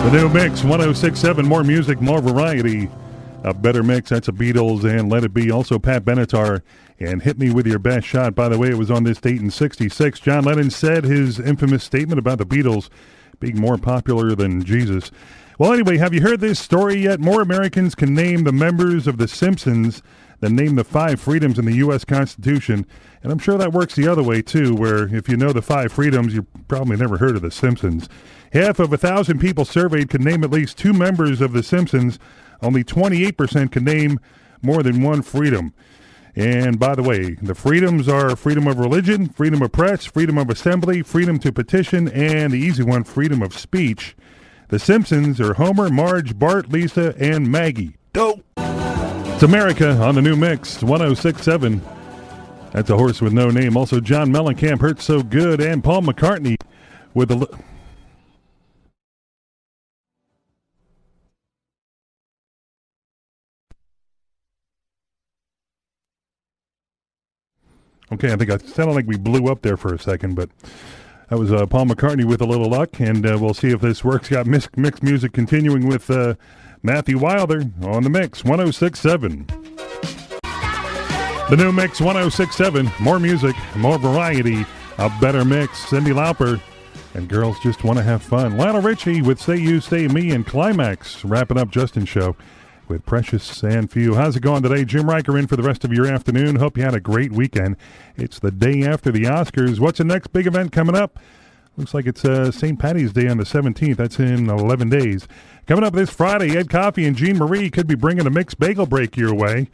The new mix, 106.7, more music, more variety. A better mix, that's a Beatles and Let It Be. Also Pat Benatar and Hit Me With Your Best Shot. By the way, it was on this date in 66. John Lennon said his infamous statement about the Beatles being more popular than Jesus. Well, anyway, have you heard this story yet? More Americans can name the members of The Simpsons than name the 5 freedoms in the U.S. Constitution. And I'm sure that works the other way, too, where if you know the 5 freedoms, you probably never heard of The Simpsons. Half of 1,000 people surveyed could name at least 2 members of The Simpsons. Only 28% can name more than 1 freedom. And by the way, the freedoms are freedom of religion, freedom of press, freedom of assembly, freedom to petition, and the easy one, freedom of speech. The Simpsons are Homer, Marge, Bart, Lisa, and Maggie. Dope! It's America on the new mix, 106.7. That's a horse with no name. Also, John Mellencamp, Hurt So Good, and Paul McCartney with the... Okay, I think I sounded like we blew up there for a second, but that was Paul McCartney with a little luck, and we'll see if this works. Got mixed music continuing with Matthew Wilder on the mix, 106.7. The new mix, 106.7. More music, more variety, a better mix. Cyndi Lauper and Girls Just Want to Have Fun. Lionel Richie with Say You, Say Me, and Climax. Wrapping up Justin's show with Precious and Few. How's it going today? Jim Riker in for the rest of your afternoon. Hope you had a great weekend. It's the day after the Oscars. What's the next big event coming up? Looks like it's St. Patty's Day on the 17th. That's in 11 days. Coming up this Friday, Ed Coffee and Jean Marie could be bringing a mixed bagel break your way.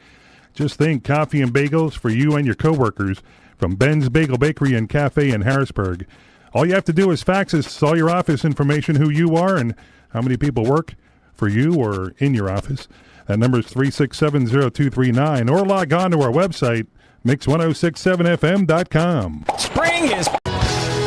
Just think, coffee and bagels for you and your coworkers from Ben's Bagel Bakery and Cafe in Harrisburg. All you have to do is fax us all your office information, who you are and how many people work for you or in your office. That number is 3670239, or log on to our website, mix1067fm.com. Spring is...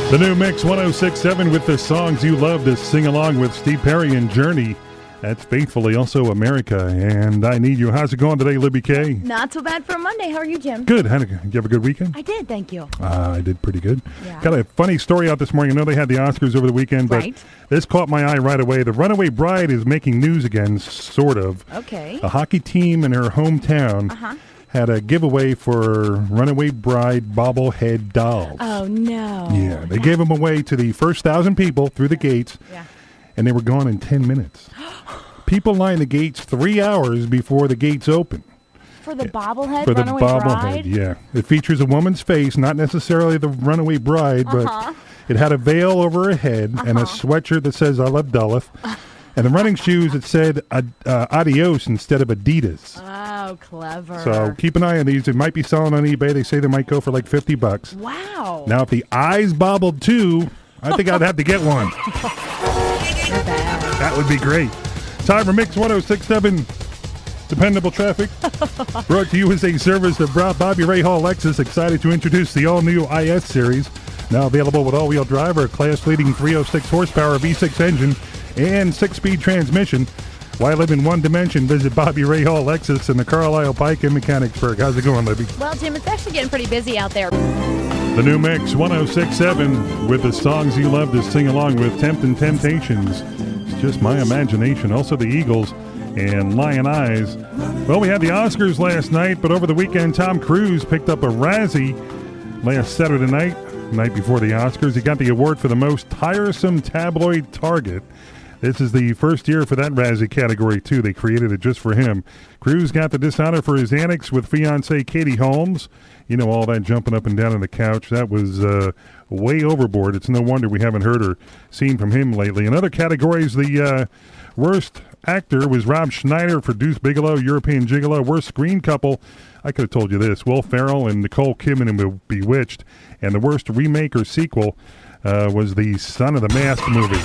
The new Mix 106.7 with the songs you love to sing along with Steve Perry and Journey. That's faithfully also America, and I Need You. How's it going today, Libby K? Not so bad for a Monday. How are you, Jim? Good. Did you have a good weekend? I did, thank you. I did pretty good. Yeah. Got a funny story out this morning. I know they had the Oscars over the weekend, but this caught my eye right away. The Runaway Bride is making news again, sort of. Okay. A hockey team in her hometown had a giveaway for Runaway Bride bobblehead dolls. Oh, no. Yeah, they gave them away to the first 1,000 people through the gates, and they were gone in 10 minutes. People line the gates 3 hours before the gates open. For the bobblehead For the Runaway bobblehead, Bride? yeah. It features a woman's face, not necessarily the Runaway Bride, but it had a veil over her head and a sweatshirt that says, I love Duluth. And the running shoes that said adios instead of Adidas. Oh, clever. So keep an eye on these. They might be selling on eBay. They say they might go for like $50. Wow. Now, if the eyes bobbled too, I think I'd have to get one. That would be great. Time for Mix 106.7. Dependable traffic. Brought to you as a service of Bobby Ray Hall Lexus. Excited to introduce the all-new IS series. Now available with all-wheel drive or class-leading 306 horsepower V6 engine and 6-speed transmission. Why live in one dimension? Visit Bobby Ray Hall Lexus in the Carlisle Pike in Mechanicsburg. How's it going, Libby? Well, Jim, it's actually getting pretty busy out there. The new Mix 106.7 with the songs you love to sing along with. Temptin' Temptations. It's just my imagination. Also the Eagles and Lion Eyes. Well, we had the Oscars last night, but over the weekend, Tom Cruise picked up a Razzie last Saturday night before the Oscars. He got the award for the most tiresome tabloid target. This is the first year for that Razzie category, too. They created it just for him. Cruise got the dishonor for his antics with fiancée Katie Holmes. You know, all that jumping up and down on the couch. That was way overboard. It's no wonder we haven't heard or seen from him lately. In other categories, the worst actor was Rob Schneider for Deuce Bigalow, European Gigolo. Worst screen couple, I could have told you this, Will Ferrell and Nicole Kidman in Bewitched. And the worst remake or sequel was the Son of the Mask movie.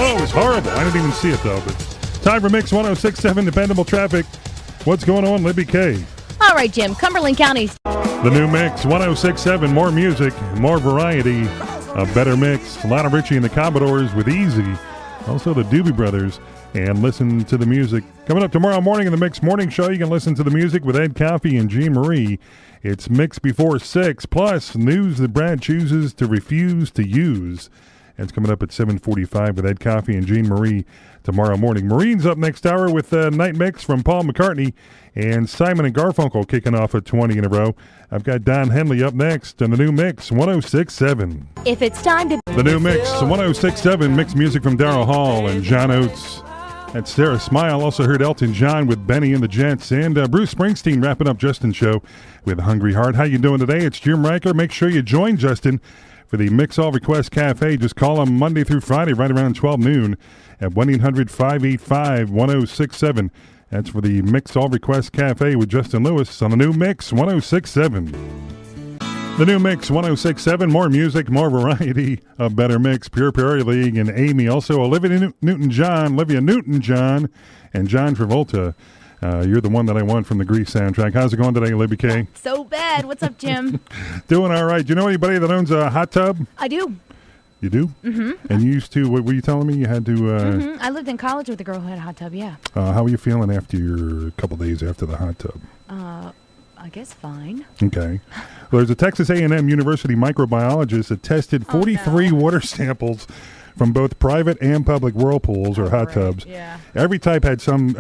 Oh, it was horrible. I didn't even see it, though. But time for Mix 106.7 Dependable Traffic. What's going on, Libby K? All right, Jim. Cumberland County's. The new Mix 106.7. More music, more variety, a better mix. Lionel Richie and the Commodores with Easy. Also the Doobie Brothers. And listen to the music. Coming up tomorrow morning in the Mix Morning Show, you can listen to the music with Ed Coffey and Jean Marie. It's Mix Before 6, plus news that Brad chooses to refuse to use. That's coming up at 7:45 with Ed Coffey and Jean Marie tomorrow morning. Marine's up next hour with Night Mix from Paul McCartney and Simon and Garfunkel kicking off at 20 in a row. I've got Don Henley up next and the new Mix 106.7. If it's time to... The new Mix 106.7, mixed music from Daryl Hall and John Oates. That's Sarah Smile. Also heard Elton John with Benny and the Jets. And Bruce Springsteen wrapping up Justin's show with Hungry Heart. How you doing today? It's Jim Riker. Make sure you join Justin for the Mix All Request Cafe. Just call him Monday through Friday right around 12 noon at 1-800-585-1067. That's for the Mix All Request Cafe with Justin Lewis on the new Mix 106.7. The new Mix 106.7, more music, more variety, a better mix. Pure Prairie League and Amy. Also Olivia Newton-John, and John Travolta. You're the one that I want from the Grease soundtrack. How's it going today, Libby K? So bad. What's up, Jim? Doing all right. Do you know anybody that owns a hot tub? I do. You do? Mm-hmm. And you used to, what were you telling me? You had to... I lived in college with a girl who had a hot tub, yeah. How are you feeling after a couple days after the hot tub? I guess fine. Okay. Well, there's a Texas A&M University microbiologist that tested 43 water samples from both private and public whirlpools or hot tubs. Yeah. Every tub had some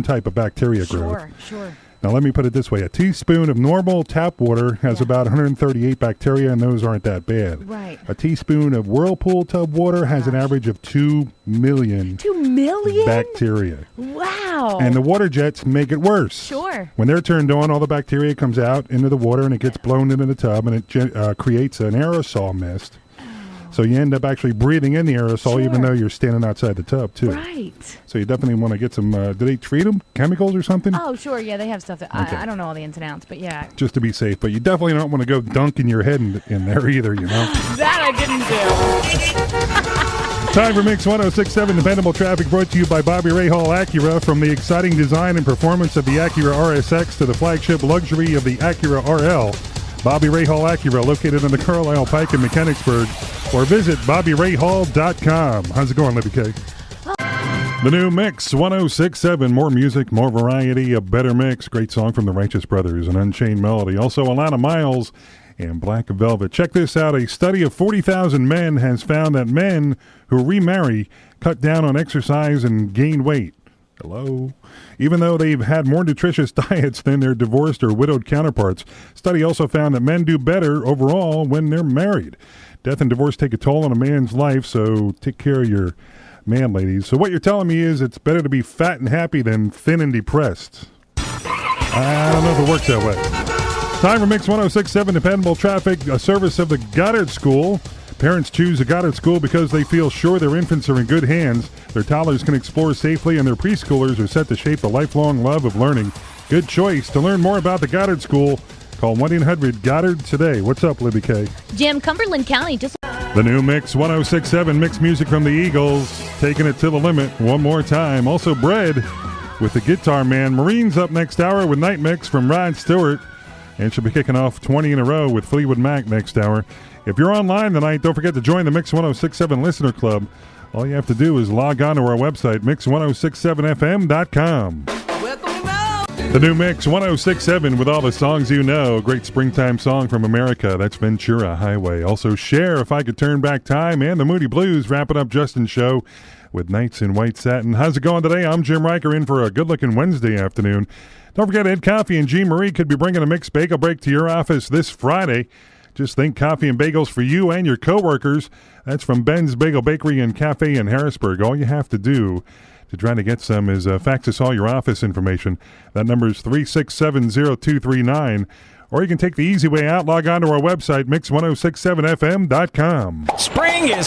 type of bacteria growth. Sure. Now, let me put it this way. A teaspoon of normal tap water has about 138 bacteria, and those aren't that bad. Right. A teaspoon of whirlpool tub water has an average of 2 million 2 million? bacteria. Wow. And the water jets make it worse. Sure. When they're turned on, all the bacteria comes out into the water, and it gets blown into the tub, and it creates an aerosol mist. So you end up actually breathing in the aerosol even though you're standing outside the tub, too. Right. So you definitely want to get some, do they treat them? Chemicals or something? Oh, sure. Yeah, they have stuff that I don't know all the ins and outs, but yeah. Just to be safe. But you definitely don't want to go dunking your head in there either, you know? That I didn't Time for Mix 106.7 Dependable Traffic, brought to you by Bobby Ray Hall Acura. From the exciting design and performance of the Acura RSX to the flagship luxury of the Acura RL. Bobby Ray Hall Acura, located on the Carlisle Pike in Mechanicsburg, or visit BobbyRayHall.com. How's it going, Libby K? The new Mix 106.7, more music, more variety, a better mix. Great song from the Righteous Brothers, an Unchained Melody. Also, Alana Miles and Black Velvet. Check this out. A study of 40,000 men has found that men who remarry cut down on exercise and gain weight. Hello? Even though they've had more nutritious diets than their divorced or widowed counterparts. Study also found that men do better overall when they're married. Death and divorce take a toll on a man's life, so take care of your man, ladies. So what you're telling me is it's better to be fat and happy than thin and depressed. I don't know if it works that way. Time for Mix 106.7 Dependable Traffic, a service of the Goddard School. Parents choose the Goddard School because they feel sure their infants are in good hands. Their toddlers can explore safely, and their preschoolers are set to shape a lifelong love of learning. Good choice. To learn more about the Goddard School, call 1-800-GODDARD today. What's up, Libby K? Jim, Cumberland County just... The new Mix 106.7, mixed music from the Eagles, taking it to the limit one more time. Also Bread with the Guitar Man. Marine's up next hour with Night Mix from Rod Stewart, and she'll be kicking off 20 in a row with Fleetwood Mac next hour. If you're online tonight, don't forget to join the Mix 106.7 Listener Club. All you have to do is log on to our website, mix1067fm.com. The new Mix 106.7 with all the songs you know. Great springtime song from America. That's Ventura Highway. Also Cher, If I Could Turn Back Time, and the Moody Blues wrapping up Justin's show with Nights in White Satin. How's it going today? I'm Jim Riker in for a good-looking Wednesday afternoon. Don't forget, Ed Coffey and Jean Marie could be bringing a mixed bagel break to your office this Friday. Just think coffee and bagels for you and your coworkers. That's from Ben's Bagel Bakery and Cafe in Harrisburg. All you have to do to try to get some is fax us all your office information. That number is 3670239. Or you can take the easy way out. Log on to our website, mix1067fm.com. Spring is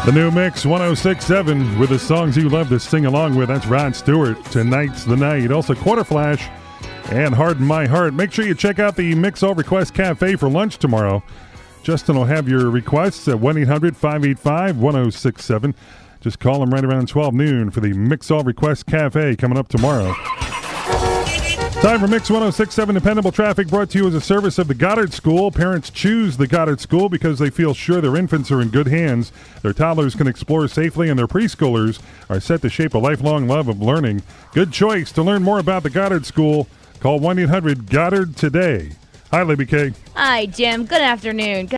The new Mix 106.7 with the songs you love to sing along with. That's Rod Stewart, Tonight's the Night. Also Quarter Flash and Harden My Heart. Make sure you check out the Mix All Request Cafe for lunch tomorrow. Justin will have your requests at 1-800-585-1067. Just call him right around 12 noon for the Mix All Request Cafe coming up tomorrow. Time for Mix 106.7 Dependable Traffic, brought to you as a service of the Goddard School. Parents choose the Goddard School because they feel sure their infants are in good hands. Their toddlers can explore safely, and their preschoolers are set to shape a lifelong love of learning. Good choice. To learn more about the Goddard School, call 1-800-GODDARD today. Hi, Libby K. Hi, Jim. Good afternoon.